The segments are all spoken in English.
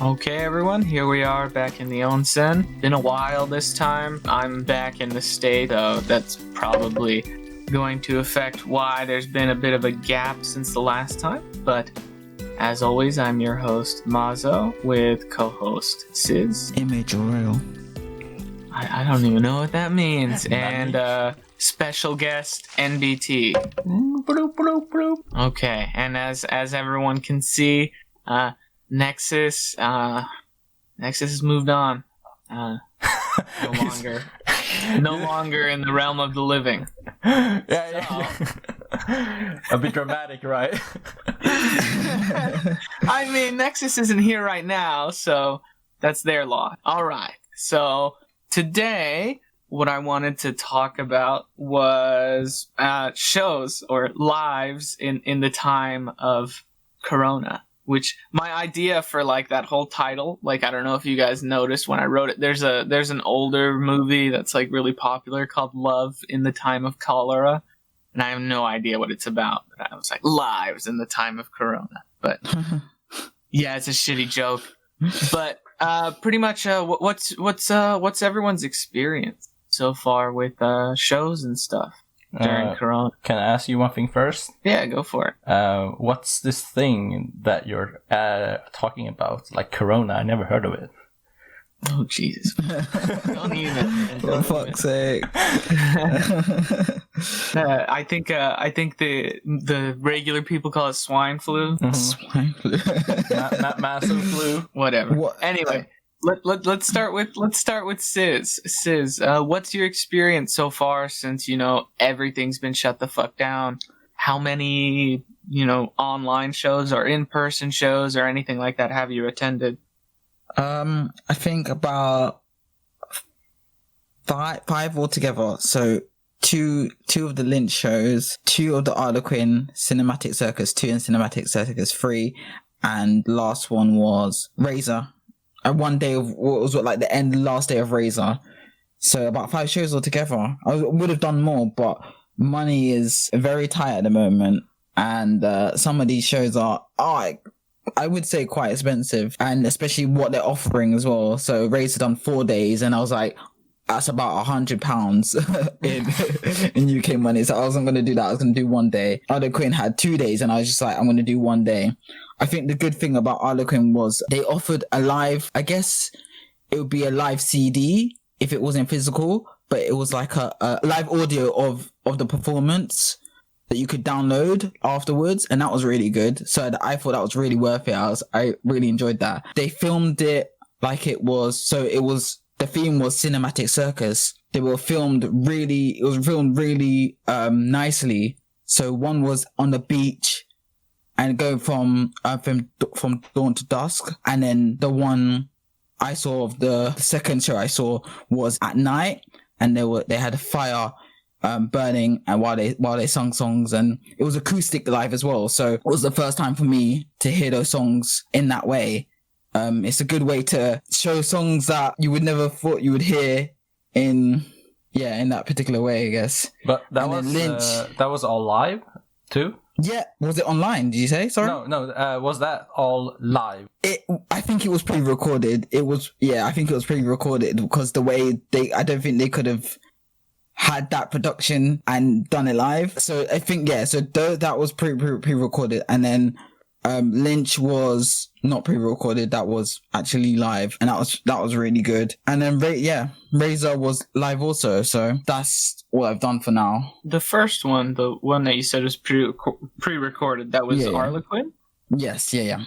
Okay, everyone, here we are back in the onsen. Been a while this time. I'm back in the state, though that's probably going to affect why there's been a bit of a gap since the last time. But as always, I'm your host, Mazo, with co-host Sis. Image or real? I don't even know what that means. And special guest, NBT. Bloop, bloop, bloop. Okay, and as everyone can see, Nexus has moved on. No longer in the realm of the living. Yeah. A bit dramatic, right? I mean, Nexus isn't here right now, so that's their law. All right. So today, what I wanted to talk about was shows or lives in the time of Corona. Which my idea for like that whole title, like I don't know if you guys noticed when I wrote it. There's an older movie that's like really popular called Love in the Time of Cholera, and I have no idea what it's about. But I was like, lives in the time of Corona. But yeah, it's a shitty joke. But pretty much, what's everyone's experience so far with shows and stuff during Corona? Can I ask you one thing first? Yeah, go for it. What's this thing that you're talking about? Like Corona, I never heard of it. Oh, Jesus. Don't even. For fuck's sake. I think the regular people call it swine flu. Mm-hmm. Swine flu. not massive flu. Whatever. What? Anyway. Let's start with Sis. Sis, what's your experience so far since everything's been shut the fuck down? How many online shows or in-person shows or anything like that have you attended? I think about five altogether. So two of the Lynch shows, 2 of the Harlequin Cinematic Circus, 2 in Cinematic Circus 3, and last one was Razor. One day of what was like the last day of Razor. So about 5 shows altogether. I would have done more, but money is very tight at the moment, and some of these shows are I would say quite expensive, and especially what they're offering as well. So Razor done 4 days, and I was like, that's about £100 in UK money. So I wasn't going to do that. I was going to do 1 day. Other Queen had 2 days, and I was just like, I'm going to do 1 day. I think the good thing about Harlequin was they offered a live, I guess it would be a live CD if it wasn't physical, but it was like a live audio of the performance that you could download afterwards, and that was really good. So I thought that was really worth it. I really enjoyed that. They filmed it like it was, the theme was Cinematic Circus. It was filmed really nicely. So one was on the beach and going from dawn to dusk, and then the one I saw of the second show I saw was at night, and they had a fire burning, and while they sung songs, and it was acoustic live as well. So it was the first time for me to hear those songs in that way. It's a good way to show songs that you would never thought you would hear in that particular way, I guess. But that was all live too? Yeah. Was it online, did you say? Sorry? No. Was that all live? I think it was pre-recorded. I think it was pre-recorded because the way I don't think they could have had that production and done it live. So I think, that was pre-recorded, and then Lynch was not pre-recorded, that was actually live, and that was really good. And then Razor was live also, so that's what I've done for now. The first one, the one that you said was pre-recorded, that was Harlequin? Yes, yeah.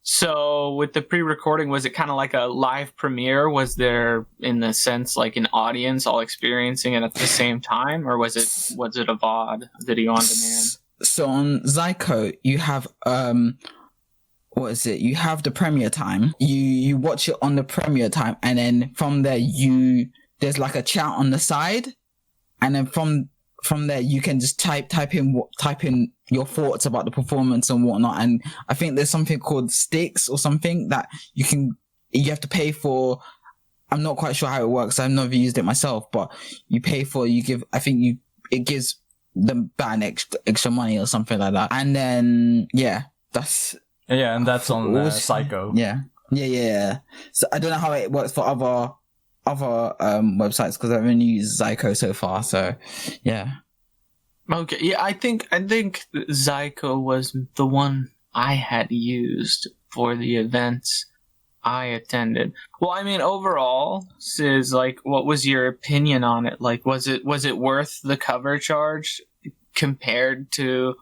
So with the pre-recording, was it kind of like a live premiere? Was there, in the sense, like an audience all experiencing it at the same time, or was it a VOD, video on demand? So on Zyco, you have you have the premiere time. You watch it on the premiere time, and then from there there's like a chat on the side, and then from there you can just type in your thoughts about the performance and whatnot. And I think there's something called sticks or something that you have to pay for. I'm not quite sure how it works. I've never used it myself, but you pay for, it gives the band extra money or something like that. And then, that's and that's on Psycho. Yeah. Yeah. So I don't know how it works for other websites because I've only used Zyko so far. So yeah. Okay, yeah, I think Zyko was the one I had used for the events I attended. Well, I mean, overall, Sis, like, what was your opinion on it? Like, was it worth the cover charge compared to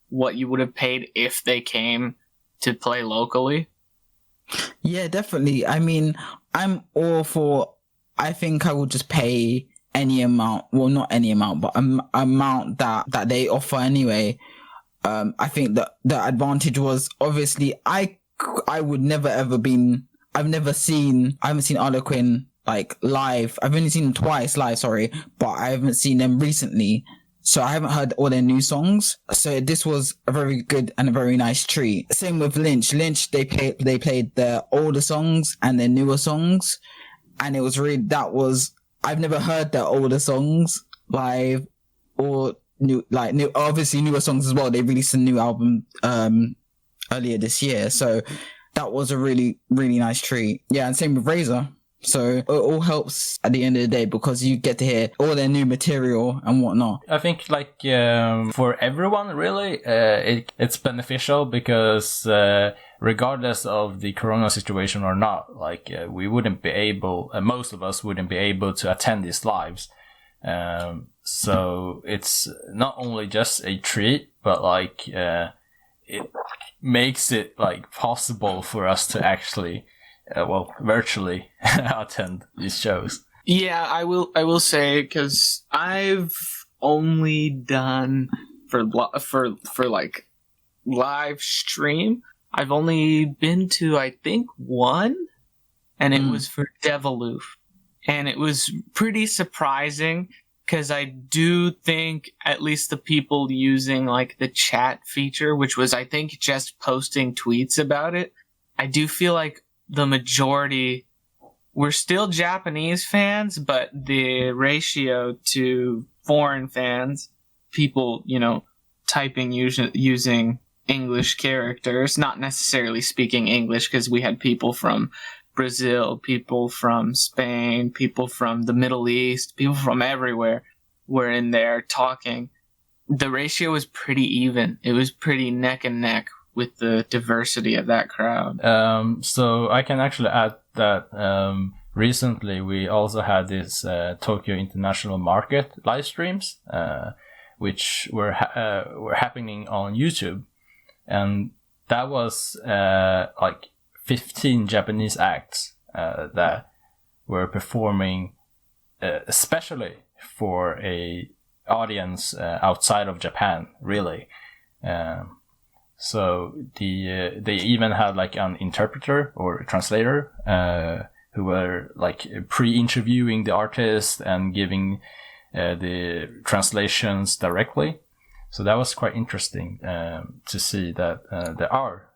what you would have paid if they came to play locally? Yeah, definitely. I mean, I'm all for. I think I will just pay any amount. Well, not any amount, but amount that they offer anyway. I think that the advantage was obviously I would never ever been. I haven't seen Arlequin like live. I've only seen them twice live, sorry, but I haven't seen them recently. So I haven't heard all their new songs. So this was a very good and a very nice treat. Same with Lynch. Lynch, they played their older songs and their newer songs. And it was I've never heard their older songs live or new, obviously newer songs as well. They released a new album, earlier this year. So that was a really, really nice treat. Yeah, and same with Razor. So it all helps at the end of the day because you get to hear all their new material and whatnot. I think for everyone really, it's beneficial because regardless of the corona situation or not, we wouldn't be able, most of us wouldn't be able to attend these lives. So it's not only just a treat, but it makes it possible for us to actually virtually attend these shows. Yeah, I will say, because I've only done for live stream, I've only been to, I think, one, and it was for Deviloof. And it was pretty surprising because I do think at least the people using the chat feature, which was, I think, just posting tweets about it, I do feel like the majority were still Japanese fans, but the ratio to foreign fans, people, typing using English characters, not necessarily speaking English, because we had people from Brazil, people from Spain, people from the Middle East, people from everywhere were in there talking. The ratio was pretty even. It was pretty neck and neck with the diversity of that crowd. So I can actually add that recently we also had this Tokyo International Market live streams, which were happening on YouTube, and that was 15 Japanese acts that were performing, especially for a audience outside of Japan, really. So they even had an interpreter or translator who were pre-interviewing the artist and giving the translations directly. So that was quite interesting to see that there are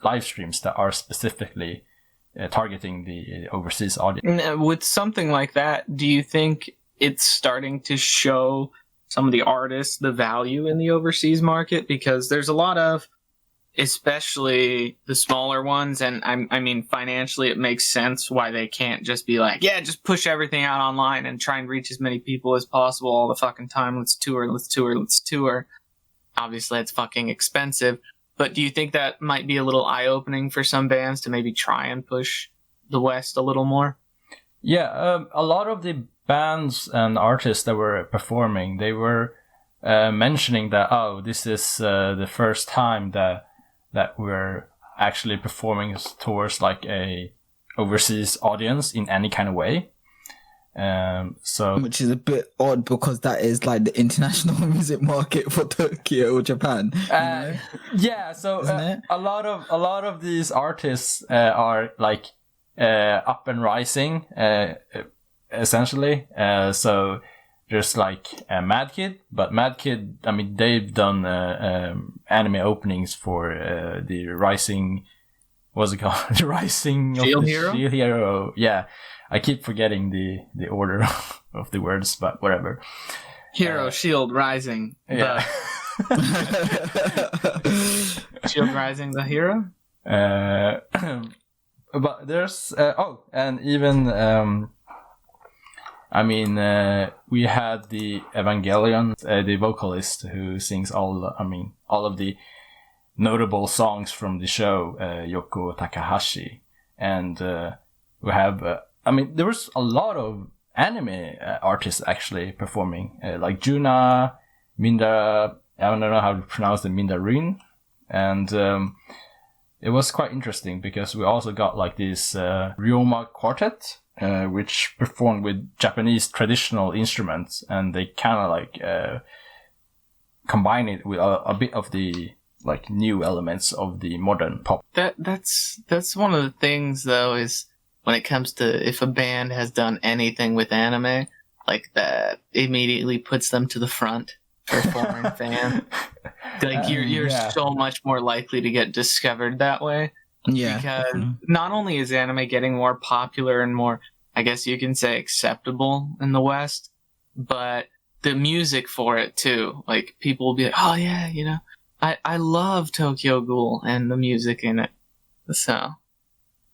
live streams that are specifically targeting the overseas audience. With something like that, do you think it's starting to show some of the artists the value in the overseas market? Because there's a lot of, especially the smaller ones, and I mean financially it makes sense why they can't just be just push everything out online and try and reach as many people as possible all the fucking time. Let's tour. Obviously it's fucking expensive. But do you think that might be a little eye-opening for some bands to maybe try and push the West a little more? Yeah, a lot of the bands and artists that were performing, they were mentioning that, this is the first time that we're actually performing towards a overseas audience in any kind of way. Which is a bit odd because that is the international music market for Tokyo or Japan. Yeah, so a lot of these artists are up and rising, essentially. So there's Mad Kid, but Mad Kid, I mean, they've done anime openings for the Rising. What's it called? The Rising Shield of the Hero? Shield Hero. Yeah. I keep forgetting the order of the words, but whatever. Hero, Shield, Rising. Yeah. Shield Rising, the hero? but there's and even we had the Evangelion, the vocalist who sings all of the notable songs from the show, Yoko Takahashi, and we have there was a lot of anime artists actually performing, like Juna, Minda, I don't know how to pronounce the Mindarin, and it was quite interesting because we also got like this Ryoma quartet, which performed with Japanese traditional instruments, and they kind of like combine it with a bit of the like new elements of the modern pop. That's one of the things though, is when it comes to if a band has done anything with anime, like that immediately puts them to the front for foreign fans. Like you're so much more likely to get discovered that way. Yeah. Because not only is anime getting more popular and more, I guess you can say, acceptable in the West, but the music for it too. Like people will be like, oh yeah, you know, I love Tokyo Ghoul and the music in it. So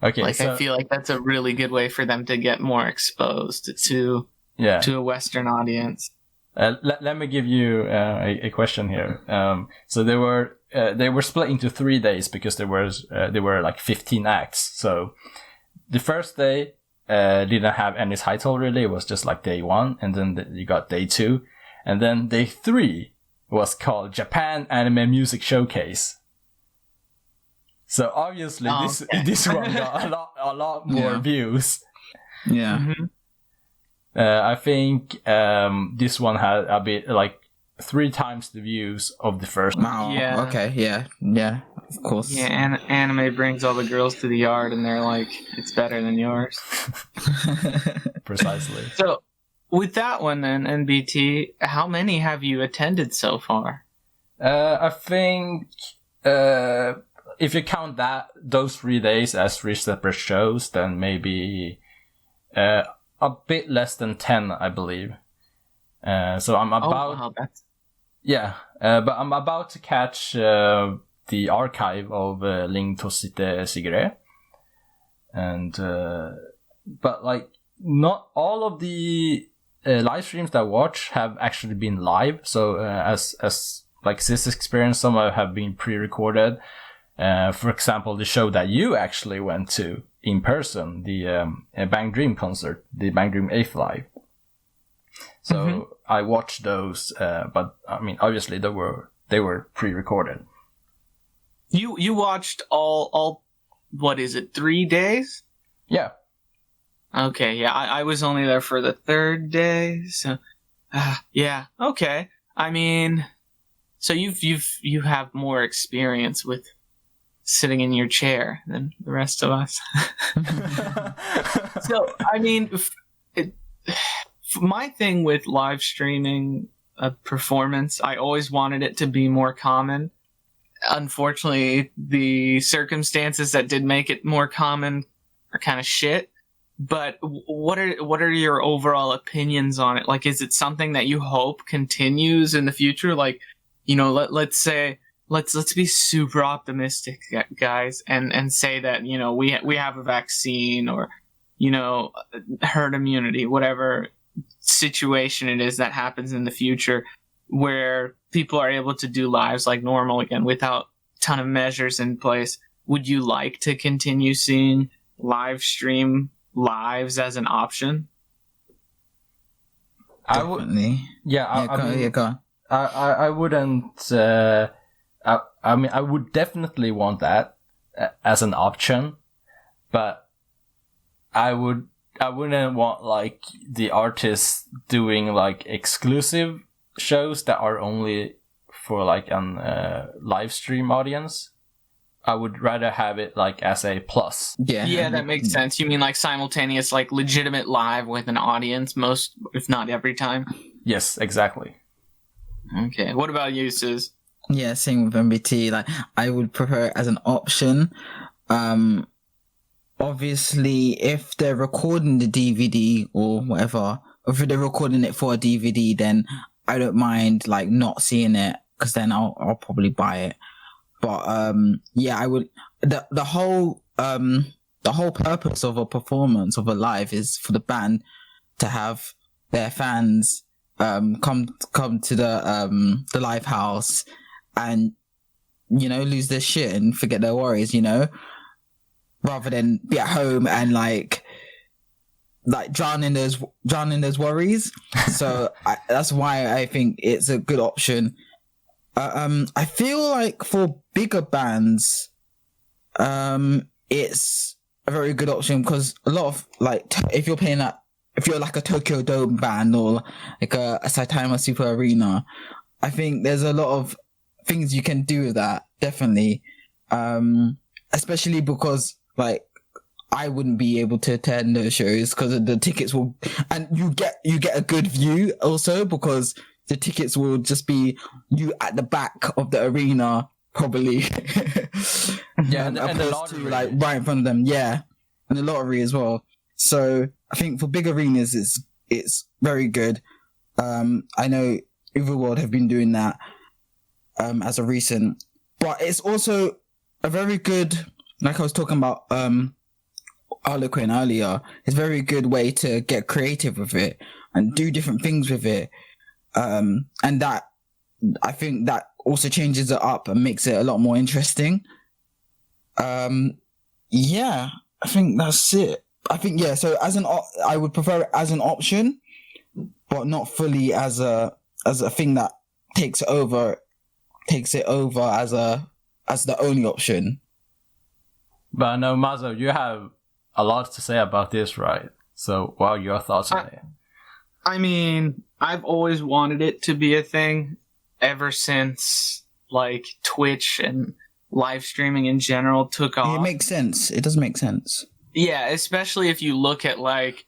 okay, like I feel like that's a really good way for them to get more exposed to a Western audience. Let me give you a question here. So they were split into 3 days because there were like 15 acts. So the first day didn't have any title really. It was just like day 1, and then you got day 2, and then day 3 was called Japan Anime Music Showcase. So obviously this one got a lot more views. Yeah. Mm-hmm. I think this one had a bit like 3 times the views of the first. Wow. Yeah. Okay. Yeah. Of course. Yeah, and anime brings all the girls to the yard, and they're like, it's better than yours. Precisely. So, with that one then, NBT, how many have you attended so far? I think if you count those 3 days as 3 separate shows, then maybe a bit less than 10, I believe. So I'm about but I'm about to catch the archive of Ling Tosite Sigure, and but like not all of the live streams that I watch have actually been live. So as like this experience, some have been pre-recorded. For example, the show that you actually went to in person, the Bang Dream concert, the Bang Dream 8th Live. So I watched those, but I mean, obviously they were pre-recorded. You watched all what is it, 3 days? Yeah. Okay, yeah, I was only there for the 3rd day, so yeah, okay. I mean, so you have more experience with sitting in your chair than the rest of us. So, I mean, my thing with live streaming a performance, I always wanted it to be more common. Unfortunately, the circumstances that did make it more common are kind of shit. But what are your overall opinions on it? Like, is it something that you hope continues in the future? Like, you know, let's say, let's be super optimistic, guys, and say that, you know, we have a vaccine, or, you know, herd immunity, whatever situation it is that happens in the future, where people are able to do lives like normal again without a ton of measures in place. Would you like to continue seeing live stream lives as an option? Definitely. Go on. I wouldn't. I mean, I would definitely want that as an option, but I wouldn't want like the artists doing like exclusive shows that are only for like an live stream audience. I would rather have it like as a plus. Yeah, that makes sense. You mean like simultaneous, like legitimate live with an audience, most, if not every time? Yes, exactly. Okay. What about you, Sis? Yeah, same with MBT. Like, I would prefer it as an option. Obviously, if they're recording the DVD or whatever, if they're recording it for a DVD, then I don't mind like not seeing it, because then I'll probably buy it. But yeah, I would. The whole the whole purpose of a performance of a live is for the band to have their fans come to the live house and, you know, lose their shit and forget their worries, you know, rather than be at home and like drown in those worries. So that's why I think it's a good option. I feel like for bigger bands, it's a very good option because a lot of like if you're like a Tokyo Dome band or like a Saitama Super Arena, I think there's a lot of things you can do with that, definitely. Especially because like I wouldn't be able to attend those shows because the tickets will, and you get a good view also because the tickets will just be you at the back of the arena, probably. Yeah, and the opposed to like right in front of them. Yeah, and the lottery as well. So I think for big arenas, it's very good. I know Overworld have been doing that as a recent, but it's also a very good, like I was talking about Harlequin earlier. It's a very good way to get creative with it and do different things with it. And that, I think that also changes it up and makes it a lot more interesting. Yeah, I think that's it. I think, yeah, so I would prefer it as an option, but not fully as a thing that takes it over as the only option. But I know, Mazo, you have a lot to say about this, right? So what are your thoughts on it? I mean, I've always wanted it to be a thing ever since like Twitch and live streaming in general took off. It makes sense. It does make sense. Yeah, especially if you look at like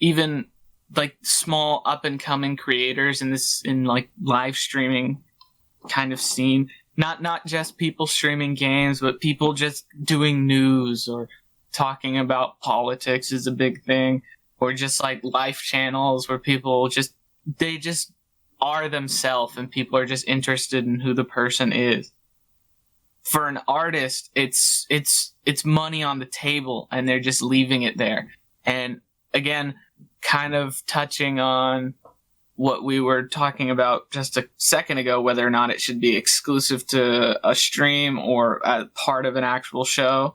even like small up and coming creators in like live streaming kind of scene. Not just people streaming games, but people just doing news or talking about politics is a big thing, or just like life channels where people just are themselves and people are just interested in who the person is. For an artist, it's money on the table and they're just leaving it there. And again, kind of touching on what we were talking about just a second ago, whether or not it should be exclusive to a stream or a part of an actual show,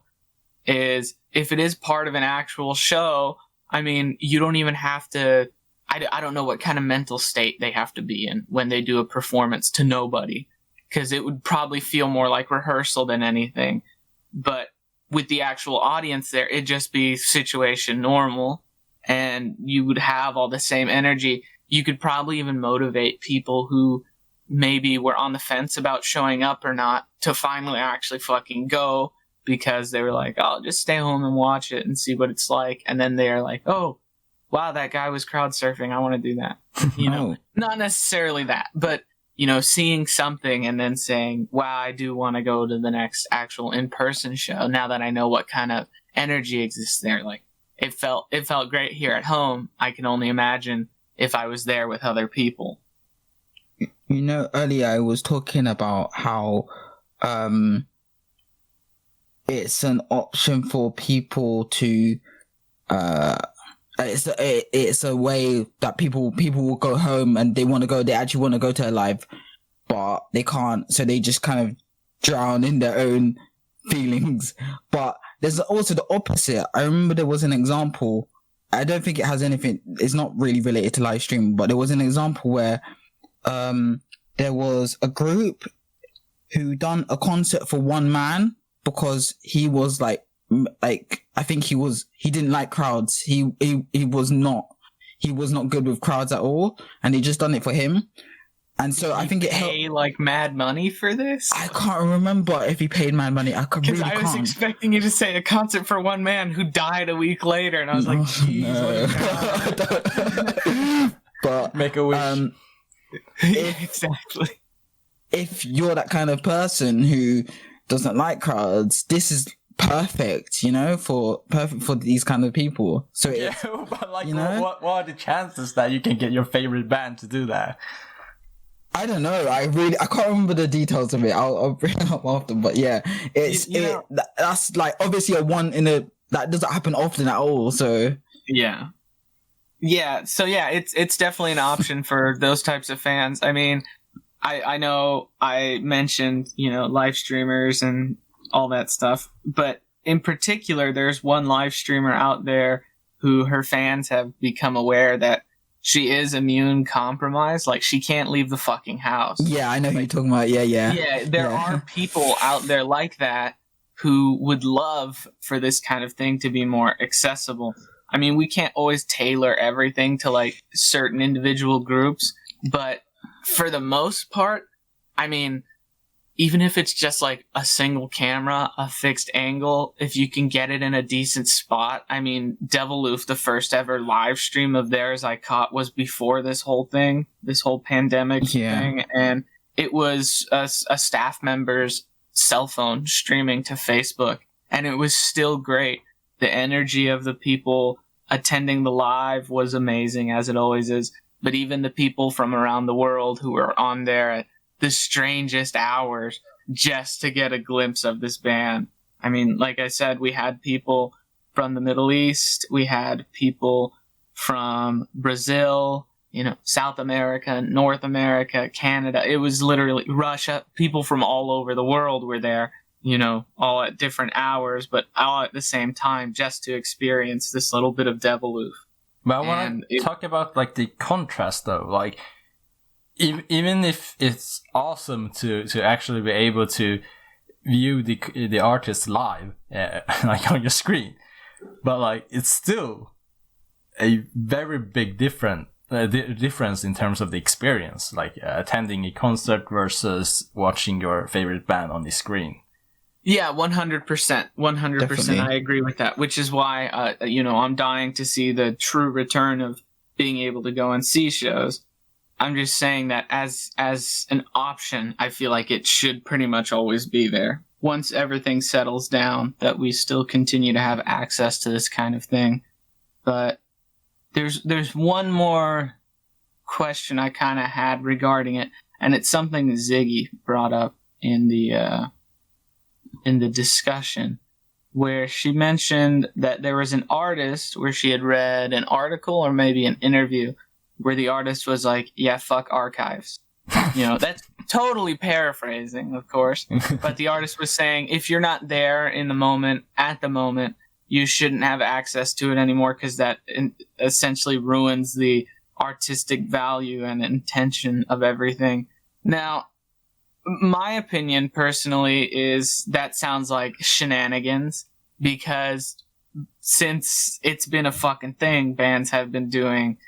is if it is part of an actual show, I mean, you don't even have to, I don't know what kind of mental state they have to be in when they do a performance to nobody, because it would probably feel more like rehearsal than anything. But with the actual audience there, it'd just be situation normal, and you would have all the same energy. You could probably even motivate people who maybe were on the fence about showing up or not to finally actually fucking go, because they were like, oh, just stay home and watch it and see what it's like. And then they're like, oh, wow, that guy was crowd surfing. I want to do that. You know, not necessarily that, but, you know, seeing something and then saying, wow, I do want to go to the next actual in-person show now that I know what kind of energy exists there. Like, it felt great here at home. I can only imagine if I was there with other people. You know, earlier I was talking about how it's an option for people to it's a way that people will go home and they actually want to go to a live, but they can't, so they just kind of drown in their own feelings. But there's also the opposite. I remember there was an example, I don't think it has anything, it's not really related to live stream, but there was an example where there was a group who done a concert for one man because he was like I think he didn't like crowds. He was not good with crowds at all, and he just done it for him. And so I think it pay like mad money for this. I can't remember if he paid mad money. I was expecting you to say a concert for one man who died a week later, and I was like, jeez. No. But make a wish. Exactly. If you're that kind of person who doesn't like crowds, this is perfect, you know, perfect for these kind of people. So yeah, but like, you know, what are the chances that you can get your favorite band to do that? I don't know. I can't remember the details of it. I'll bring it up after. But yeah, that's like obviously a one in a that doesn't happen often at all. So Yeah. So it's definitely an option for those types of fans. I mean, I know I mentioned, live streamers and all that stuff, but in particular, there's one live streamer out there who her fans have become aware that she is immune compromised. Like, she can't leave the fucking house. yeah, I know who you're talking about. Yeah. There are people out there like that who would love for this kind of thing to be more accessible. I mean, we can't always tailor everything to like certain individual groups, but for the most part, I mean, even if it's just like a single camera, a fixed angle, if you can get it in a decent spot. I mean, Deviloof, the first ever live stream of theirs I caught was before this whole pandemic thing. And it was a staff member's cell phone streaming to Facebook. And it was still great. The energy of the people attending the live was amazing, as it always is. But even the people from around the world who were on there at the strangest hours just to get a glimpse of this band. I mean, like I said, we had people from the Middle East, we had people from Brazil, South America, North America, Canada. It was literally Russia. People from all over the world were there, all at different hours, but all at the same time, just to experience this little bit of Deviloof. But I want to talk about like the contrast though, like even if it's awesome to actually be able to view the artist live, like on your screen, but like it's still a very big difference in terms of the experience, like attending a concert versus watching your favorite band on the screen. Yeah, 100%. 100%. Definitely. I agree with that, which is why, I'm dying to see the true return of being able to go and see shows. I'm just saying that as an option, I feel like it should pretty much always be there. Once everything settles down, that we still continue to have access to this kind of thing. But there's one more question I kind of had regarding it, and it's something that Ziggy brought up in the discussion, where she mentioned that there was an artist where she had read an article or maybe an interview where the artist was like, yeah, fuck archives. That's totally paraphrasing, of course, but the artist was saying, if you're not there in the moment, at the moment, you shouldn't have access to it anymore, because that essentially ruins the artistic value and intention of everything. Now, my opinion personally is that sounds like shenanigans, because since it's been a fucking thing, bands have been doing,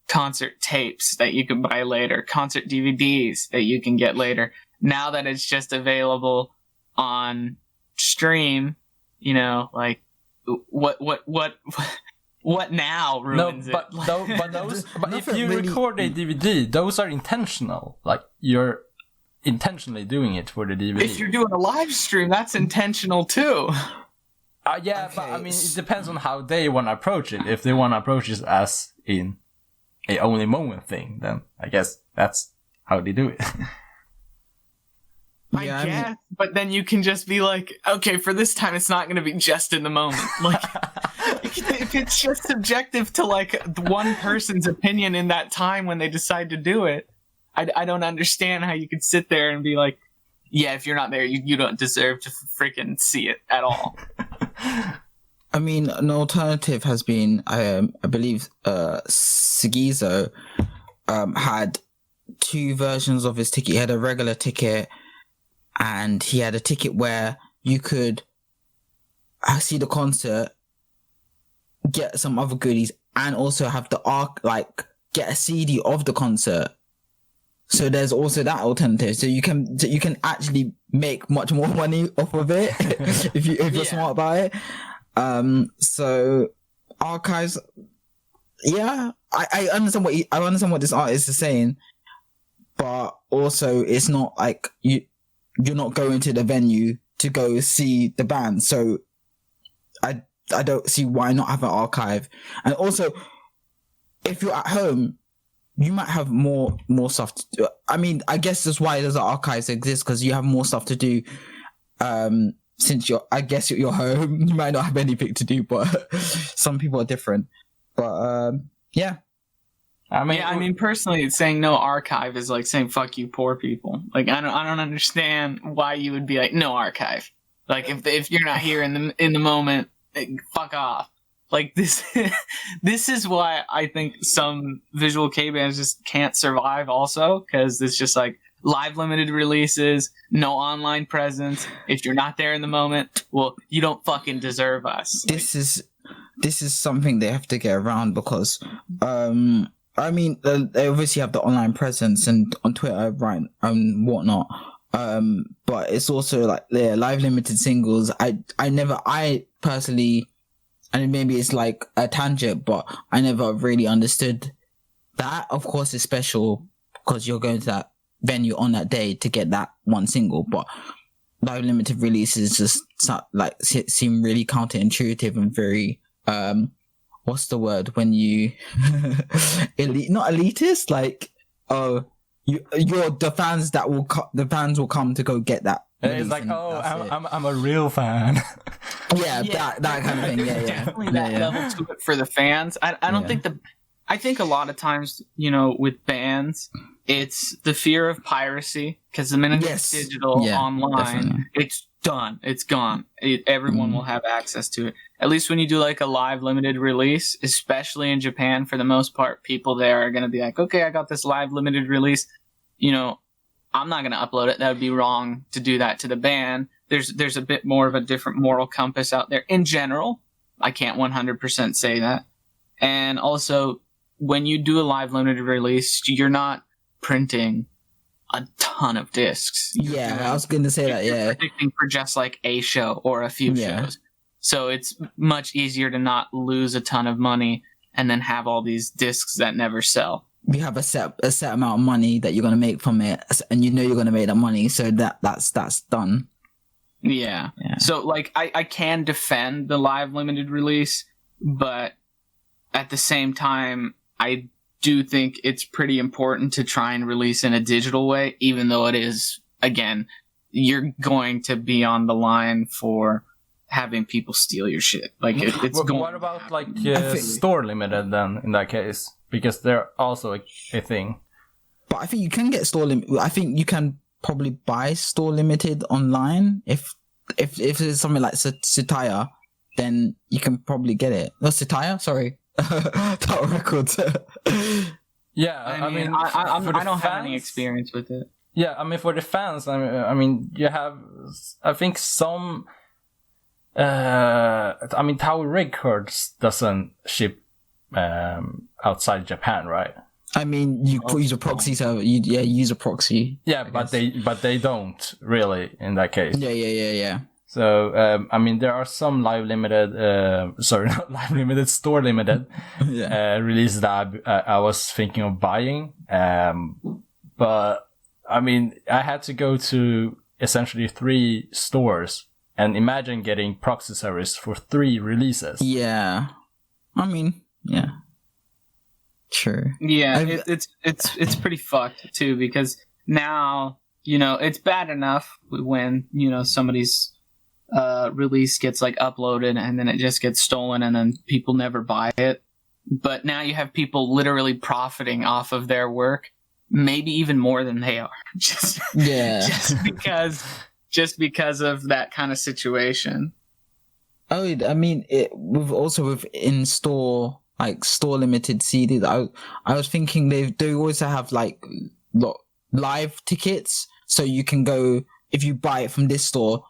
concert tapes that you can buy later, concert DVDs that you can get later. Now that it's just available on stream, like what now ruins it? But if you record a DVD, those are intentional. Like, you're intentionally doing it for the DVD. If you're doing a live stream, that's intentional too. Yeah, okay. But I mean, it depends on how they want to approach it. If they want to approach it as in a only moment thing, then I guess that's how they do it. I guess, but then you can just be like, okay, for this time, it's not going to be just in the moment. Like, if it's just subjective to like one person's opinion in that time when they decide to do it, I don't understand how you could sit there and be like, yeah, if you're not there, you don't deserve to freaking see it at all. I mean, an alternative has been, I believe, Sugizo had two versions of his ticket. He had a regular ticket, and he had a ticket where you could see the concert, get some other goodies, and also have the get a CD of the concert. So there's also that alternative. So you can actually make much more money off of it if you're smart about it. So archives, yeah, I understand what this artist is saying, but also it's not like you're not going to the venue to go see the band. So I don't see why not have an archive. And also, if you're at home, you might have more stuff to do. I mean, I guess that's why there's archives exist, because you have more stuff to do since I guess you're home, you might not have anything to do, but some people are different. But yeah. I mean, personally, saying no archive is like saying "fuck you, poor people." Like, I don't understand why you would be like no archive. Like, if you're not here in the moment, fuck off. Like this, this is why I think some Visual-kei bands just can't survive. Also, because it's just like live limited releases, no online presence. If you're not there in the moment, well, you don't fucking deserve us. This is something they have to get around because I mean, they obviously have the online presence and on Twitter, right, and whatnot. But it's also like the live limited singles. I personally, and maybe it's like a tangent, but I never really understood that. Of course, it's special because you're going to that venue on that day to get that one single. But live limited releases just seem really counterintuitive and very what's the word when you not elitist, like you're the fans that will the fans will come to go get that. It's like, I'm a real fan. yeah, that kind of thing. Yeah, definitely that level to it for the fans. I don't think I think a lot of times, you know, with bands, it's the fear of piracy because the minute it's digital online, definitely. It's done. It's gone. Everyone will have access to it. At least when you do like a live limited release, especially in Japan, for the most part, people there are going to be like, okay, I got this live limited release. You know, I'm not going to upload it. That would be wrong to do that to the band. There's a bit more of a different moral compass out there in general. I can't 100% say that. And also, when you do a live limited release, you're not printing a ton of discs. I was going to say that. You're predicting for just like a show or a few shows. So it's much easier to not lose a ton of money and then have all these discs that never sell. You have a set amount of money that you're going to make from it, and you know you're going to make that money, so that's done. Yeah. So like I can defend the live limited release, but at the same time, I do think it's pretty important to try and release in a digital way, even though it is, again, you're going to be on the line for having people steal your shit. Like it's going. What about like store limited then in that case? Because they're also a thing. But I think you can get store limited. I think you can probably buy store limited online if it's something like Satire, then you can probably get it. No, Satire, sorry, Tower Records. Yeah, I mean I don't have any experience with it. Yeah, I mean for the fans, I mean you have, I think some. I mean, Tower Records doesn't ship outside Japan, right? I mean, you use a proxy server. Use a proxy. Yeah, but they don't really in that case. Yeah. So I mean, there are some live limited, not live limited, store limited releases that I was thinking of buying. But I mean, I had to go to essentially 3 stores. And imagine getting proxy service for 3 releases. Yeah, I mean, yeah, true. Yeah, it's pretty fucked too, because now, you know, it's bad enough when, you know, somebody's release gets like uploaded and then it just gets stolen and then people never buy it. But now you have people literally profiting off of their work, maybe even more than they are, just because of that kind of situation. Oh, I mean, with in-store, like store limited CDs. I was thinking they also have like live tickets, so you can go, if you buy it from this store,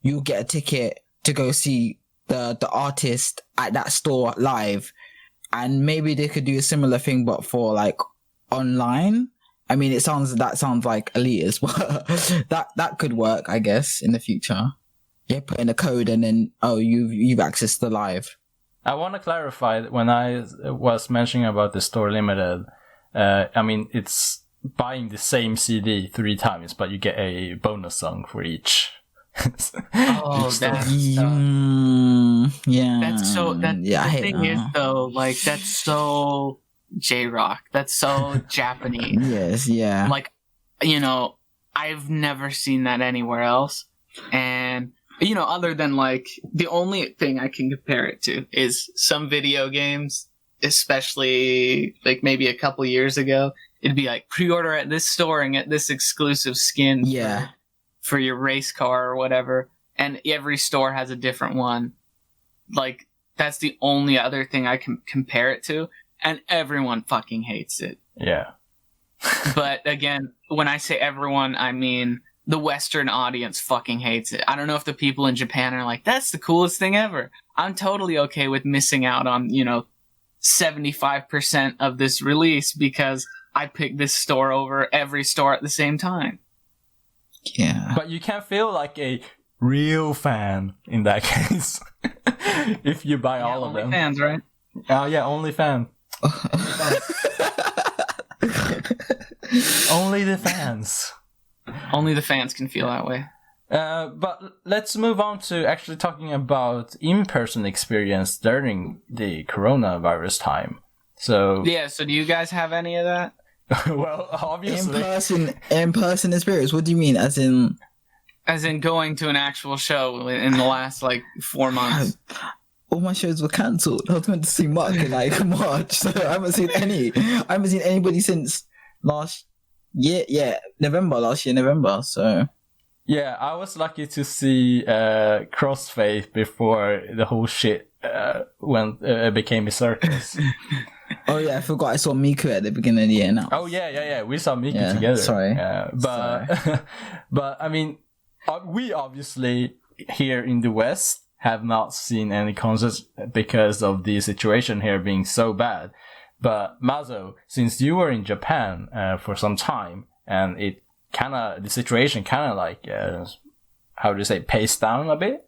you'll get a ticket to go see the artist at that store live, and maybe they could do a similar thing but for like online. I mean, that sounds like elitist, but that could work, I guess, in the future. Yeah, put in a code and then you've accessed the live. I want to clarify that when I was mentioning about the store limited, I mean it's buying the same CD 3 times, but you get a bonus song for each. Oh, that's yeah. That's so. The thing is, though, like that's so JROCK. That's so Japanese. Yes, yeah. Like, you know, I've never seen that anywhere else, and You know, other than like the only thing I can compare it to is some video games, especially like maybe a couple years ago, it'd be like pre-order at this store and get this exclusive skin for your race car or whatever, and every store has a different one. Like, that's the only other thing I can compare it to, and everyone fucking hates it. Yeah. But again, when I say everyone, I mean the Western audience fucking hates it. I don't know if the people in Japan are like, that's the coolest thing ever. I'm totally okay with missing out on, 75% of this release because I picked this store over every store at the same time. Yeah. But you can feel like a real fan in that case. If you buy all of them. Fans, right? Yeah, only fan. Only the fans. Only the fans can feel that way. But let's move on to actually talking about in-person experience during the coronavirus time. So yeah, so do you guys have any of that? Well, obviously. In-person experience? What do you mean? As in going to an actual show in the last, 4 months. All my shows were cancelled. I was meant to see Mark in March, so I haven't seen anybody since last year. Yeah, November, so... Yeah, I was lucky to see Crossfaith before the whole shit became a circus. Oh yeah, I forgot I saw Miku at the beginning of the year now. Oh yeah, we saw Miku together. Sorry. But I mean, we obviously here in the West have not seen any concerts because of the situation here being so bad. But Mazo, since you were in Japan for some time, and the situation how do you say, paced down a bit,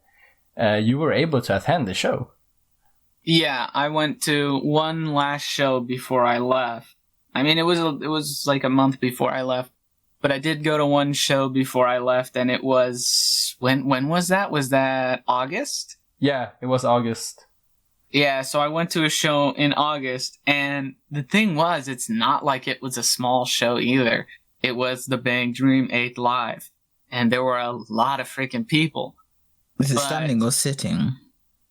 you were able to attend the show. Yeah, I went to one last show before I left. I mean, it was like a month before I left, but I did go to one show before I left, and it was when was that? Was that August? Yeah, it was August. Yeah, so I went to a show in August, and the thing was, it's not like it was a small show either. It was the Bang Dream 8 Live, and there were a lot of freaking people. Was it standing or sitting?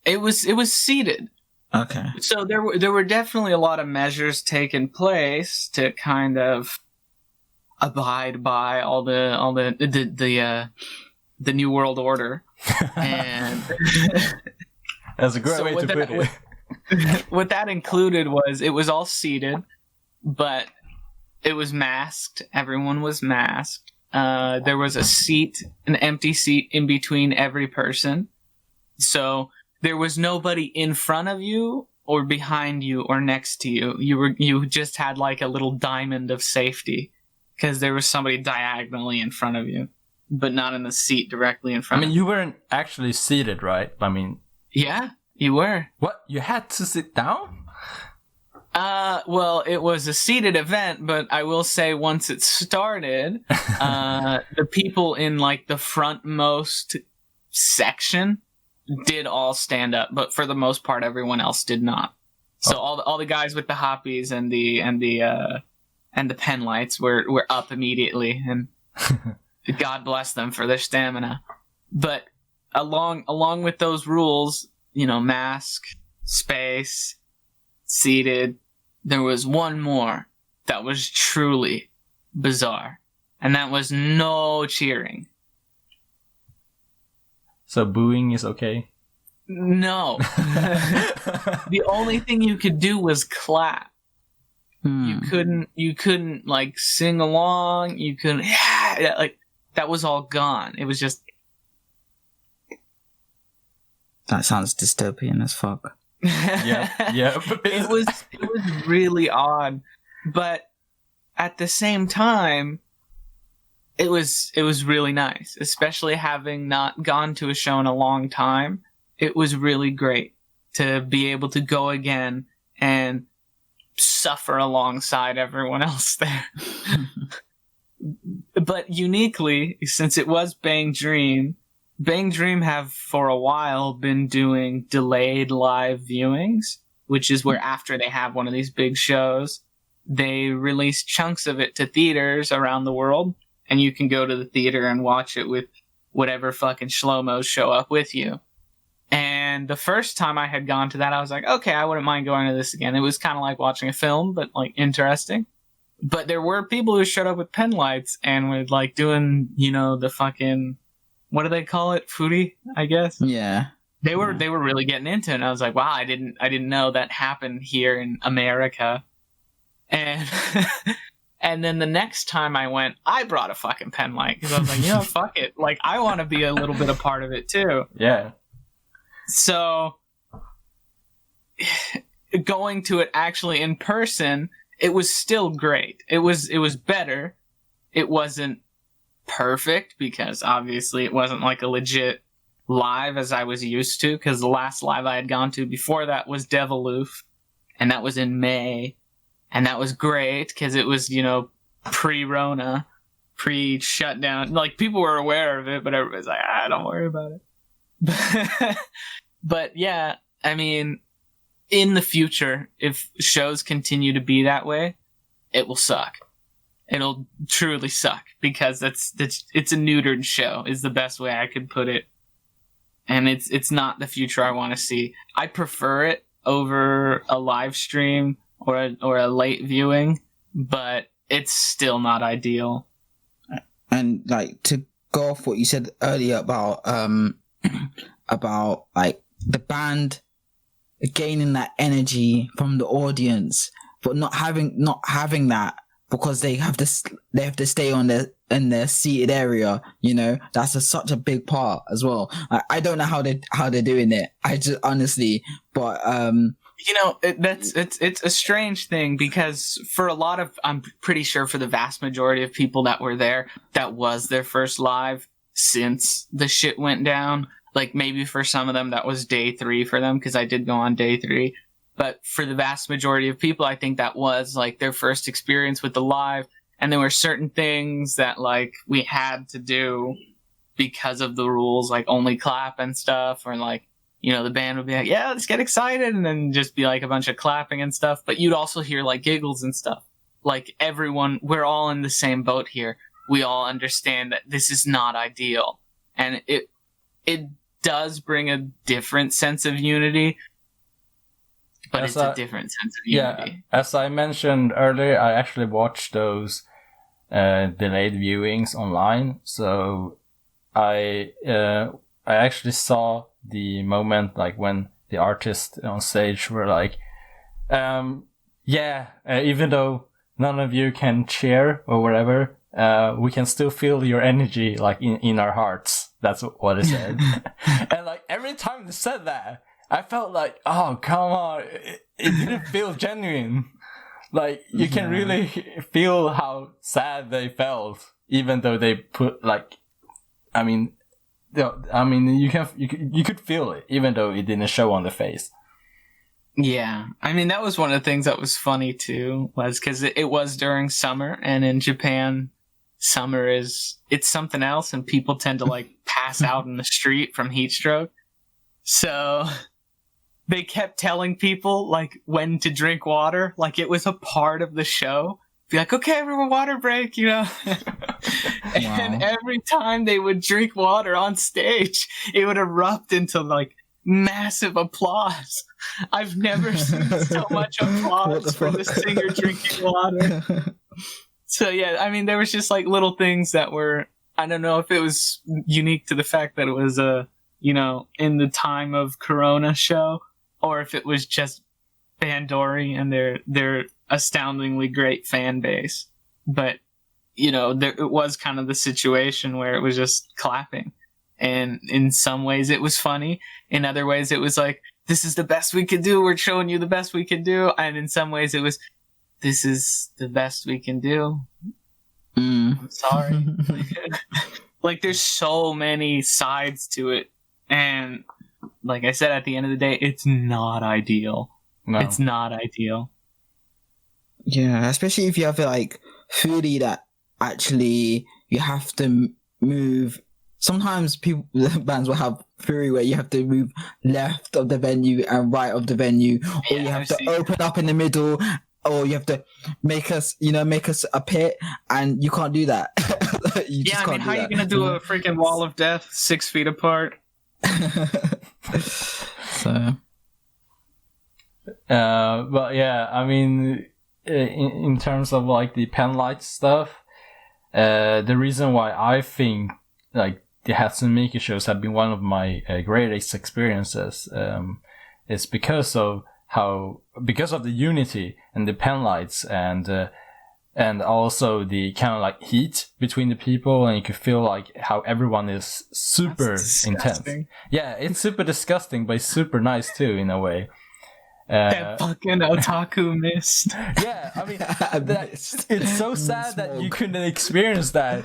It was seated. Okay. So there were definitely a lot of measures taken place to kind of abide by all the New World Order, and that's a great way to put it. What that included was it was all seated, but it was masked. Everyone was masked. There was an empty seat in between every person. So there was nobody in front of you or behind you or next to you. You just had like a little diamond of safety because there was somebody diagonally in front of you, but not in the seat directly in front of you. You weren't actually seated, right? Yeah, you were. What? You had to sit down? Well, it was a seated event, but I will say once it started, the people in like the frontmost section did all stand up, but for the most part, everyone else did not. So all the guys with the hoppies and the pen lights were up immediately, and God bless them for their stamina. But along with those rules, mask, space, seated, there was one more that was truly bizarre, and that was no cheering. So booing is okay? No. The only thing you could do was clap. You couldn't like sing along. You couldn't, like, that was all gone. It was just. That sounds dystopian as fuck. Yeah. It was really odd, but at the same time, it was really nice, especially having not gone to a show in a long time. It was really great to be able to go again and suffer alongside everyone else there. But uniquely, since it was Bang Dream have for a while been doing delayed live viewings, which is where after they have one of these big shows, they release chunks of it to theaters around the world, and you can go to the theater and watch it with whatever fucking schlomo show up with you. And the first time I had gone to that, I was like, okay, I wouldn't mind going to this again. It was kind of like watching a film, but like interesting. But there were people who showed up with pen lights and were like doing, the fucking, what do they call it? Foodie, I guess. Yeah. They were really getting into it. And I was like, wow, I didn't know that happened here in America. And and then the next time I went, I brought a fucking pen light because I was like, fuck it. Like, I want to be a little bit a part of it too. Yeah. So going to it actually in person, it was still great. It was better. It wasn't perfect because obviously it wasn't like a legit live as I was used to, because the last live I had gone to before that was Deviloof, and that was in May, and that was great because it was, pre-Rona, pre-shutdown. Like, people were aware of it, but everybody's like, don't worry about it. But yeah, I mean, in the future, if shows continue to be that way, it will suck. It'll truly suck because it's a neutered show is the best way I could put it. And it's not the future I want to see. I prefer it over a live stream or a late viewing, but it's still not ideal. And like, to go off what you said earlier about like the band gaining that energy from the audience, but not having that because they have to stay in their seated area. That's such a big part as well. I don't know how they're doing it. I just honestly, but it's a strange thing because for a lot of, I'm pretty sure for the vast majority of people that were there, that was their first live since the shit went down. Like, maybe for some of them that was day 3 for them, because I did go on day 3. But for the vast majority of people, I think that was like their first experience with the live. And there were certain things that like we had to do because of the rules, like only clap and stuff, or like, the band would be like, yeah, let's get excited, and then just be like a bunch of clapping and stuff. But you'd also hear like giggles and stuff. Like, everyone, we're all in the same boat here. We all understand that this is not ideal. And it does bring a different sense of unity, but it's a different sense of unity. Yeah, as I mentioned earlier, I actually watched those delayed viewings online. So I actually saw the moment like when the artists on stage were like, even though none of you can cheer or whatever, we can still feel your energy like in our hearts. That's what it said. And like every time they said that, I felt like, oh, come on. It didn't feel genuine. Like, you can really feel how sad they felt, even though they put like, you could feel it, even though it didn't show on the face. Yeah. I mean, that was one of the things that was funny too, was because it was during summer, and in Japan, summer it's something else, and people tend to like pass out in the street from heat stroke. So they kept telling people like when to drink water, like it was a part of the show. Be like, okay, everyone, water break, And every time they would drink water on stage, it would erupt into like massive applause. I've never seen so much applause for the singer drinking water. So yeah, I mean, there was just like little things that were, I don't know if it was unique to the fact that it was in the time of Corona show, or if it was just Bandori and their astoundingly great fan base. But, it was kind of the situation where it was just clapping. And in some ways it was funny. In other ways it was like, this is the best we could do. We're showing you the best we can do. And in some ways it was, this is the best we can do. I'm sorry. Like, there's so many sides to it. And like I said, at the end of the day, it's not ideal. No. It's not ideal. Yeah, especially if you have like foodie that actually you have to move. Sometimes bands will have theory where you have to move left of the venue and right of the venue, or you have to open up in the middle oh, you have to make us a pit, and you can't do that. You just Yeah, I mean, can't how do are you that. gonna do a freaking wall of death 6 feet apart? So But yeah, I mean, in terms of like the pen light stuff, the reason why I think like the Hatsune Miku shows have been one of my greatest experiences is because of the unity and the pen lights and also the kind of like heat between the people, and you can feel like how everyone is super intense. Yeah, it's super disgusting, but it's super nice too in a way. That fucking otaku mist. Yeah, I mean, it's so sad that you couldn't experience that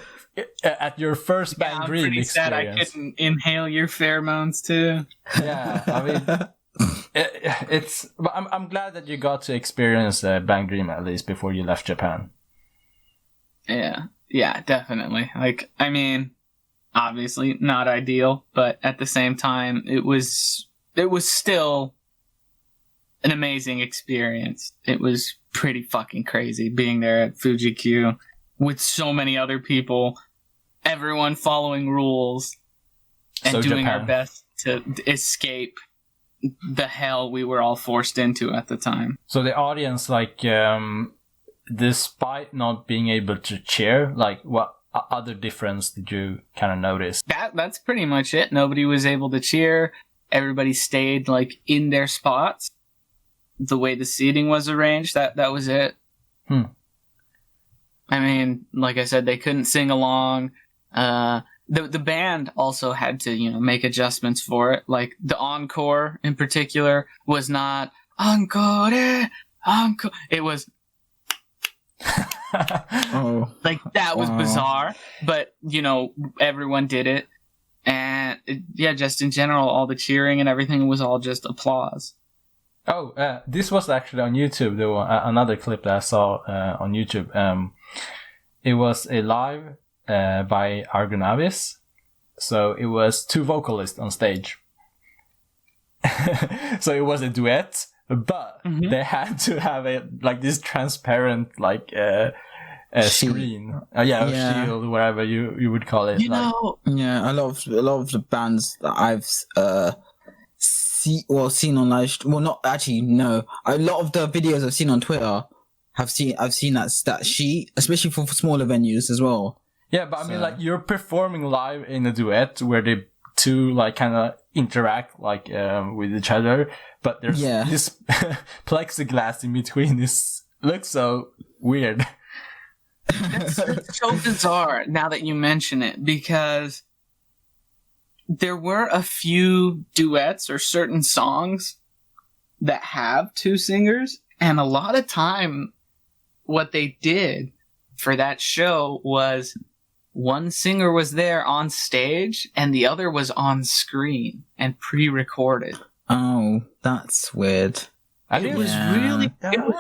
at your first Bang I'm Green pretty sad I experience. couldn't inhale your pheromones too. Yeah, I mean, it's. But I'm glad that you got to experience Bang Dream at least before you left Japan. Yeah, definitely. Like, I mean, obviously not ideal, but at the same time, it was still an amazing experience. It was pretty fucking crazy being there at Fuji-Q with so many other people, everyone following rules and So doing Japan. our best to escape the hell we were all forced into at the time. So the audience, like, despite not being able to cheer, like, what other difference did you kind of notice? That's pretty much it. Nobody was able to cheer. Everybody stayed like in their spots. The way the seating was arranged, that was it. I mean, like I said, they couldn't sing along. The band also had to, make adjustments for it. Like the encore in particular was not encore, encore. It was oh, like that was Wow. bizarre, but everyone did it, and just in general, all the cheering and everything was all just applause. Oh, this was actually on YouTube. There was another clip that I saw on YouTube. It was a live by Argonavis. So it was 2 vocalists on stage. So it was a duet, but they had to have this transparent screen. Yeah. Shield, whatever you would call it. yeah. A lot of the bands that I've seen on live. Well, not actually. No, a lot of the videos I've seen on Twitter I've seen that sheet, especially for smaller venues as well. Yeah, but I mean, you're performing live in a duet where the two kind of interact with each other, but there's this plexiglass in between. This looks so weird. It's so bizarre now that you mention it, because there were a few duets or certain songs that have 2 singers, and a lot of time what they did for that show was one singer was there on stage and the other was on screen and pre-recorded. Oh, that's weird. It was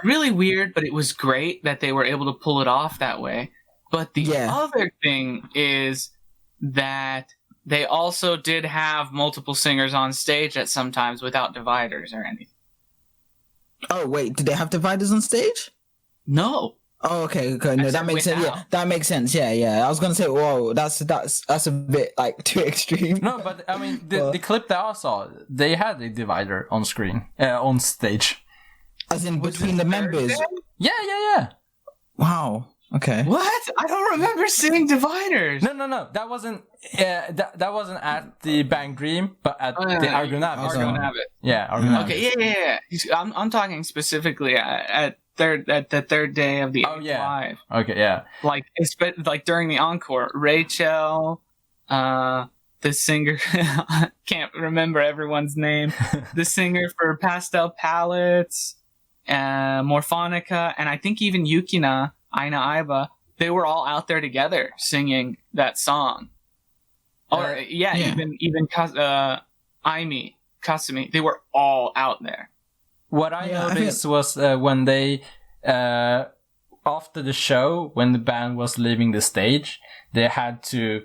really weird, but it was great that they were able to pull it off that way. But the other thing is that they also did have multiple singers on stage at some times without dividers or anything. Oh, wait, did they have dividers on stage? No. Oh, okay. No, that makes sense. Yeah, that makes sense. Yeah. I was gonna say, whoa, that's a bit too extreme. No, but I mean, the clip that I saw, they had a divider on screen, on stage. As in between the members. Yeah. Wow. Okay. What? I don't remember seeing dividers. No. That wasn't. That wasn't at the Bang Dream, but at the Argonavis. Yeah, Argonavis. Okay. Yeah. I'm talking specifically at the third day of the live. Okay, yeah. Like during the encore, Rachel, the singer, can't remember everyone's name. The singer for Pastel Palettes, Morphonica, and I think even Yukina, Aina Aiba, they were all out there together singing that song. Even Aimi, Kasumi, they were all out there. What I noticed was when they, after the show, when the band was leaving the stage, they had to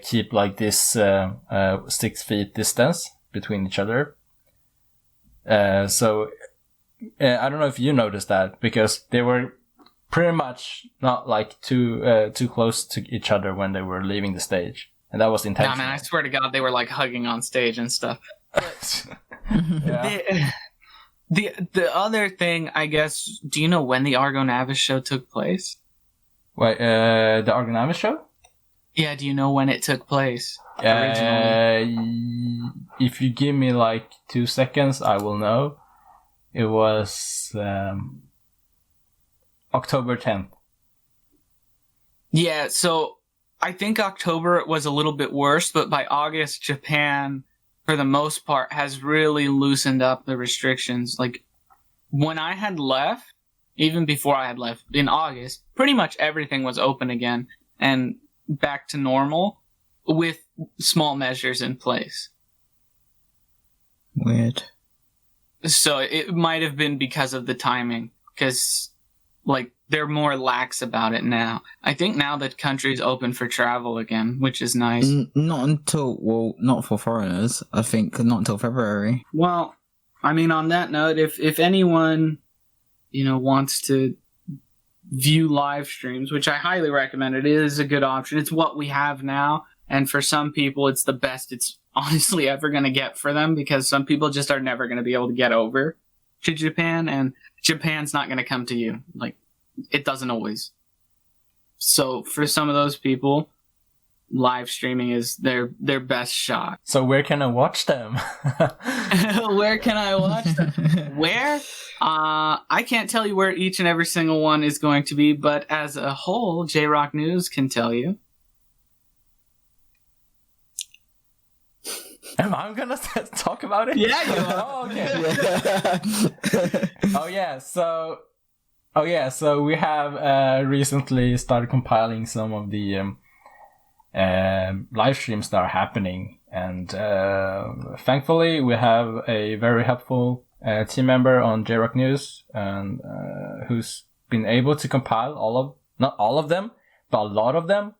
keep this 6 feet distance between each other. So I don't know if you noticed that, because they were pretty much not like too close to each other when they were leaving the stage, and that was intentional. Nah, man, I swear to God, they were like hugging on stage and stuff. Yeah. The other thing, I guess, do you know when the Argo Navis show took place? Wait, the Argonavis show? Yeah, do you know when it took place originally? If you give me like 2 seconds, I will know. It was October 10th. Yeah, so I think October was a little bit worse, but by August, Japan, for the most part, has really loosened up the restrictions. Like, when I had left, even before I had left, in August, pretty much everything was open again and back to normal with small measures in place. Weird. So it might have been because of the timing, because, like, they're more lax about it now. I think now that country's open for travel again, which is nice. Not for foreigners. I think not until February. Well, I mean, on that note, if anyone, wants to view live streams, which I highly recommend, it is a good option. It's what we have now, and for some people, it's the best it's honestly ever going to get for them, because some people just are never going to be able to get over to Japan, and Japan's not going to come to you. Like, it doesn't always. So for some of those people, live streaming is their best shot. So where can I watch them? Where can I watch them? Where? I can't tell you where each and every single one is going to be, but as a whole, JROCK News can tell you. Am I gonna talk about it? Yeah, you are. Oh, okay. So we have recently started compiling some of the live streams that are happening, and thankfully we have a very helpful team member on JROCK News, and who's been able to compile not all of them, but a lot of them.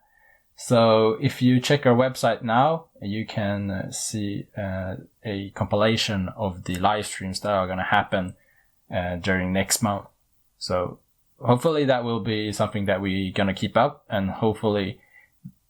So if you check our website now, you can see a compilation of the live streams that are going to happen during next month. So hopefully that will be something that we're going to keep up, and hopefully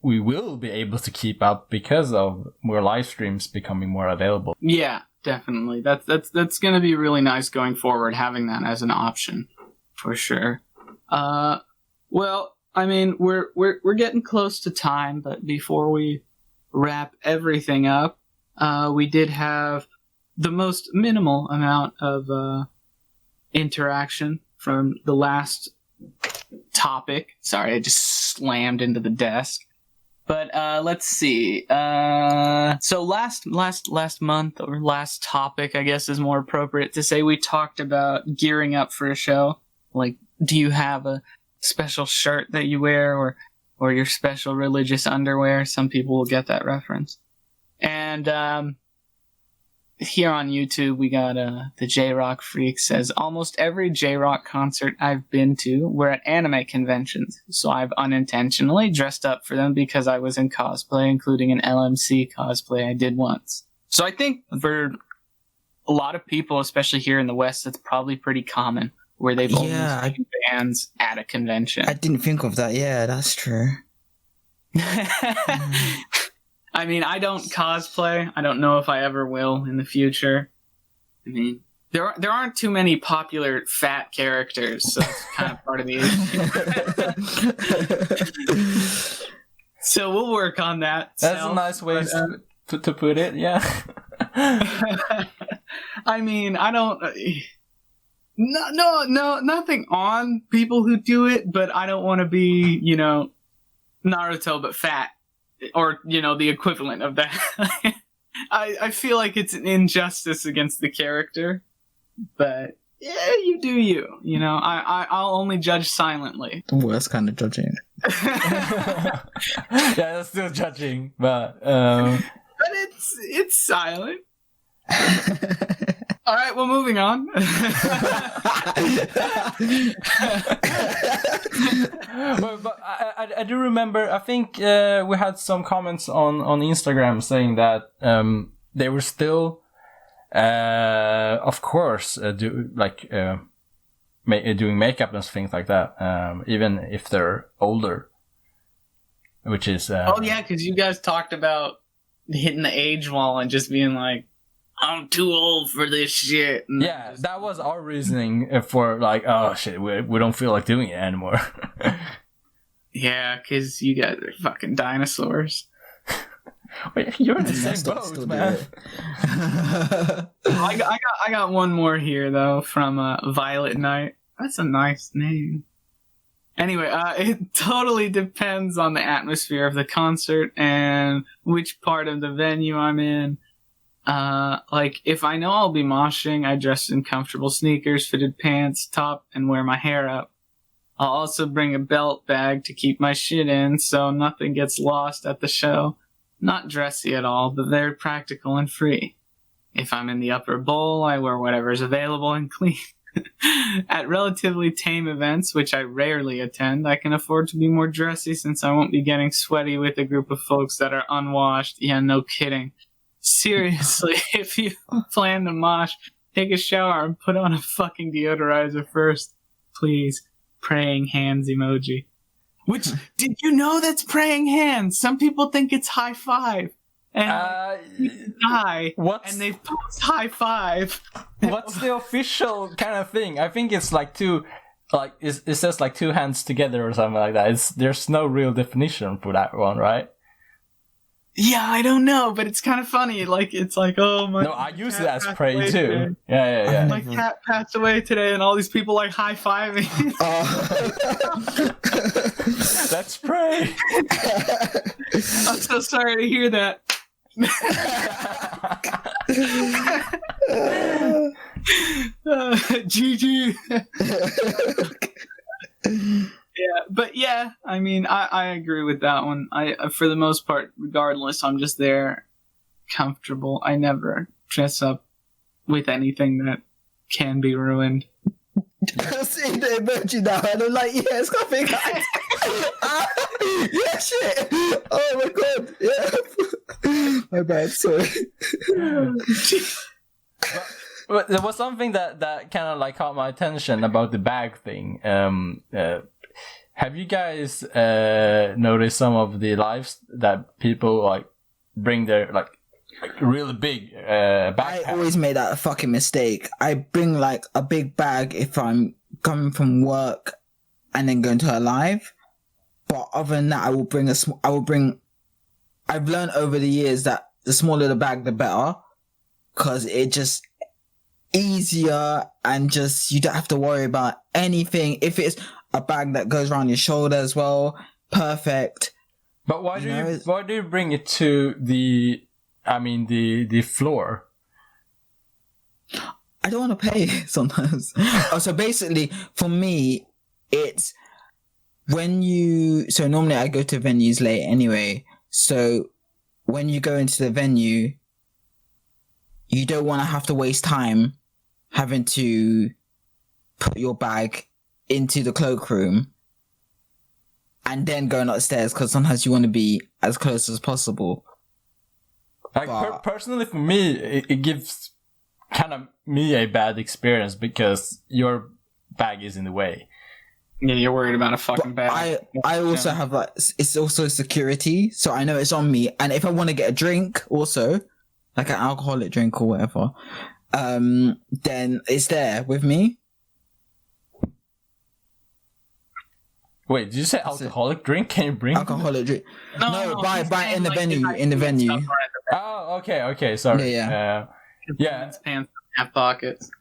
we will be able to keep up because of more live streams becoming more available. Yeah, definitely. That's going to be really nice going forward, having that as an option, for sure. Well, I mean, we're getting close to time, but before we wrap everything up, we did have the most minimal amount of interaction from the last topic. Sorry, I just slammed into the desk. But let's see. So last month, or last topic, I guess is more appropriate to say, we talked about gearing up for a show. Like, do you have a special shirt that you wear, or your special religious underwear? Some people will get that reference. And here on YouTube, we got the JROCK Freak says, almost every JROCK concert I've been to were at anime conventions, so I've unintentionally dressed up for them because I was in cosplay, including an LMC cosplay I did once. So I think for a lot of people, especially here in the West, that's probably pretty common, where they've only seen bands at a convention. I didn't think of that. Yeah, that's true. I mean, I don't cosplay. I don't know if I ever will in the future. I mean, there aren't too many popular fat characters, so it's kind of part of the issue. So we'll work on that. That's a nice way to put it, yeah. I mean, I don't... No, nothing on people who do it, but I don't want to be, Naruto but fat. Or, the equivalent of that. I feel like it's an injustice against the character. But, yeah, you do you. I'll only judge silently. The worst kind of judging. Yeah, that's still judging, but... But it's silent. All right, well, moving on. but I do remember, I think we had some comments on Instagram saying that they were still Of course, doing makeup and things like that, even if they're older, which is oh yeah, because you guys talked about hitting the age wall and just being like, I'm too old for this shit. And yeah, that was our reasoning for like, oh shit, we don't feel like doing it anymore. yeah, because you guys are fucking dinosaurs. Wait, you're in the same boat, man. I got one more here though from Violet Knight. That's a nice name. Anyway, it totally depends on the atmosphere of the concert and which part of the venue I'm in. Like if I know I'll be moshing, I dress in comfortable sneakers, fitted pants, top, and wear my hair up. I'll also bring a belt bag to keep my shit in so nothing gets lost at the show. Not dressy at all, but very practical and free. If I'm in the upper bowl, I wear whatever's available and clean. At relatively tame events, which I rarely attend, I can afford to be more dressy since I won't be getting sweaty with a group of folks that are unwashed. Yeah, no kidding. Seriously, if you plan to mosh, take a shower and put on a fucking deodorizer first. Please. Praying hands emoji. Which, did you know that's praying hands? Some people think it's high five. And die. And they post high five. What's the official kind of thing? I think it's like two, like it says like two hands together or something like that. There's no real definition for that one, right? Yeah, I don't know, but it's kind of funny. Like it's like, oh my. No, I use it as pray too. Yeah. My cat passed away today, and all these people like high fiving. Let's pray. I'm so sorry to hear that. GG. Yeah, but yeah, I mean, I agree with that one. I for the most part, regardless, I'm just there, comfortable. I never dress up with anything that can be ruined. I see the emoji now, and I'm like, yeah, it's coming. Yeah, shit. Oh my god. Yeah. My bad. Sorry. But there was something that kind of like caught my attention about the bag thing. Have you guys noticed some of the lives that people like bring their like really big backpack? I always made that fucking mistake. I bring like a big bag if I'm coming from work and then going to a live. But other than that, I've learned over the years that the smaller the bag, the better, because it just easier and just you don't have to worry about anything. If it's a bag that goes around your shoulder as well, perfect. But why do you bring it to the floor? I don't want to pay sometimes. So basically, for me, it's so normally I go to venues late anyway. So when you go into the venue, you don't want to have to waste time having to put your bag into the cloakroom and then going upstairs, because sometimes you want to be as close as possible. Like personally for me, it gives kind of me a bad experience because your bag is in the way. Yeah, you're worried about a fucking bag. I also have like, it's also security, so I know it's on me. And if I want to get a drink also, like an alcoholic drink or whatever, then it's there with me. Wait, did you say alcoholic drink? Can you bring alcoholic drink? No, buy in the like venue. Oh, okay, sorry. Yeah. Pants have pockets.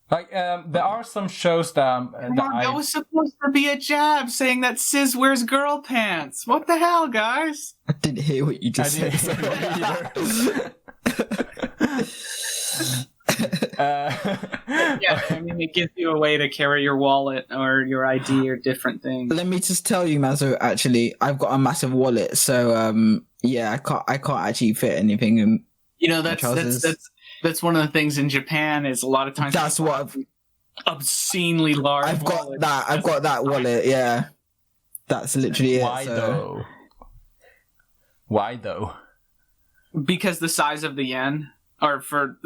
Like, there are some shows that that was supposed to be a jab saying that Sis wears girl pants. What the hell, guys? I didn't hear what you just said. Yeah, I mean, it gives you a way to carry your wallet or your ID or different things. Let me just tell you, Mazo, actually, I've got a massive wallet, so yeah, I can't actually fit anything in. You know, that's one of the things in Japan is a lot of times that's what obscenely large. I've got that wallet. Yeah, that's literally Why though? Because the size of the yen. Or for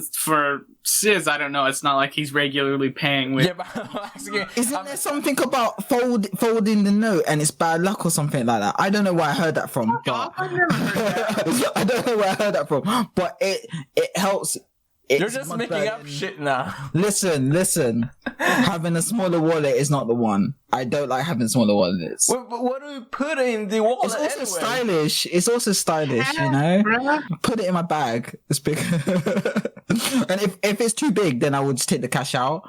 Sis, I don't know. It's not like he's regularly paying with. Yeah, but actually, Isn't there something about folding the note and it's bad luck or something like that? I don't know where I heard that from. But I've never heard that. I don't know where I heard that from. But it helps. you're just making up shit now. Listen. Having a smaller wallet is not the one. I don't like having smaller wallets. What do we put in the wallet? It's also anyway? stylish. It's also stylish, you know? Bruh. Put it in my bag. It's big. And if it's too big, then I would just take the cash out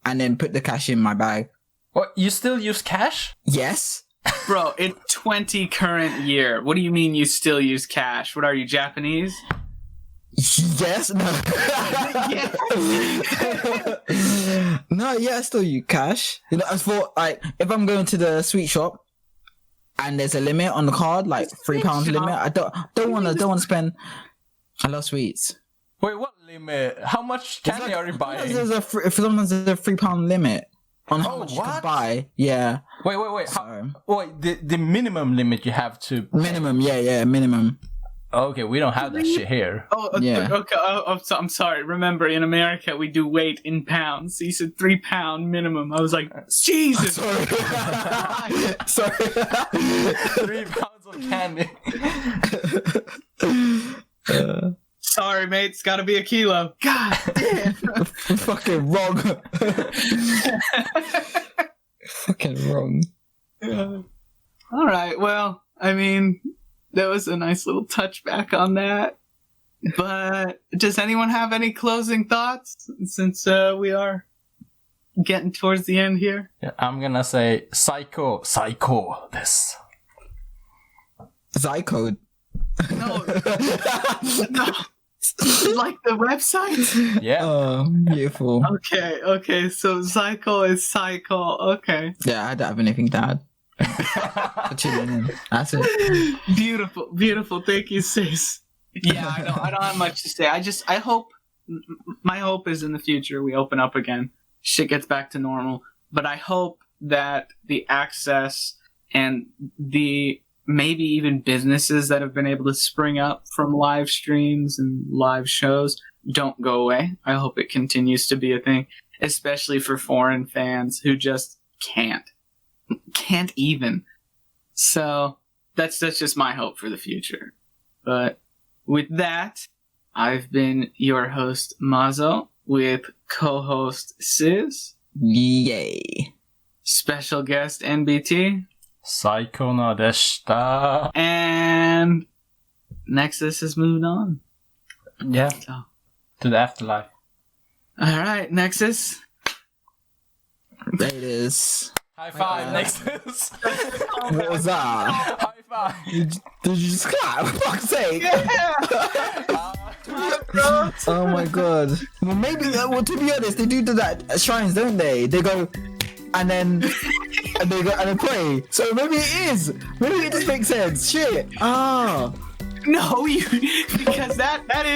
and then put the cash in my bag. What? You still use cash? Yes. Bro, it's 20 current year. What do you mean you still use cash? What are you, Japanese? Yes. No. No. Yeah, I still use cash. You know, as for like, if I'm going to the sweet shop and there's a limit on the card, like £3 limit, I don't want to spend. I love sweets. Wait, what limit? How much candy are you buying? If sometimes there's a £3 limit on how much you can what? buy. Yeah. Wait. The minimum limit you have to. Minimum. Yeah. Minimum. Okay, we don't have that shit here. Yeah. Okay. I'm sorry. Remember, in America, we do weight in pounds. So you said £3 minimum. I was like, Jesus. Sorry. Sorry. 3 pounds of candy. Sorry, mate. It's got to be a kilo. God damn. Fucking wrong. Fucking wrong. All right. Well, I mean, that was a nice little touchback on that. But does anyone have any closing thoughts since we are getting towards the end here? Yeah, I'm gonna say psycho this. Zycode. No. No. Like the website? Yeah. Oh, beautiful. Okay. So Cycle is Cycle. Okay. Yeah, I don't have anything to add. For tuning in. That's it. Beautiful. Thank you, sis. Yeah, I don't have much to say. I hope, my hope is in the future we open up again. Shit gets back to normal. But I hope that the access and the maybe even businesses that have been able to spring up from live streams and live shows don't go away. I hope it continues to be a thing, especially for foreign fans who just can't even. So that's just my hope for the future. But with that, I've been your host Mazo with co-host Sis, Yay. special guest NBT, Psycho no deshita. and Nexus has moved on. Yeah. So, To the afterlife. all right, Nexus. There it is. High five, Nexus. What was that? High five. Did you just clap? For fuck's sake. Bro. Oh my god. Well, maybe, to be honest, they do that at shrines, don't they? They go, and then they go and they pray. So maybe it is. Maybe it just makes sense. Shit. Ah. No, because that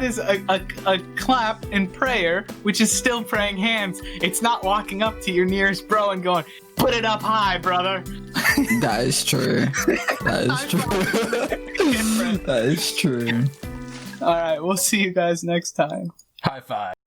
is a clap in prayer, which is still praying hands. It's not walking up to your nearest bro and going, "Put it up high, brother." That is true. That is true. That is true. All right, we'll see you guys next time. High five.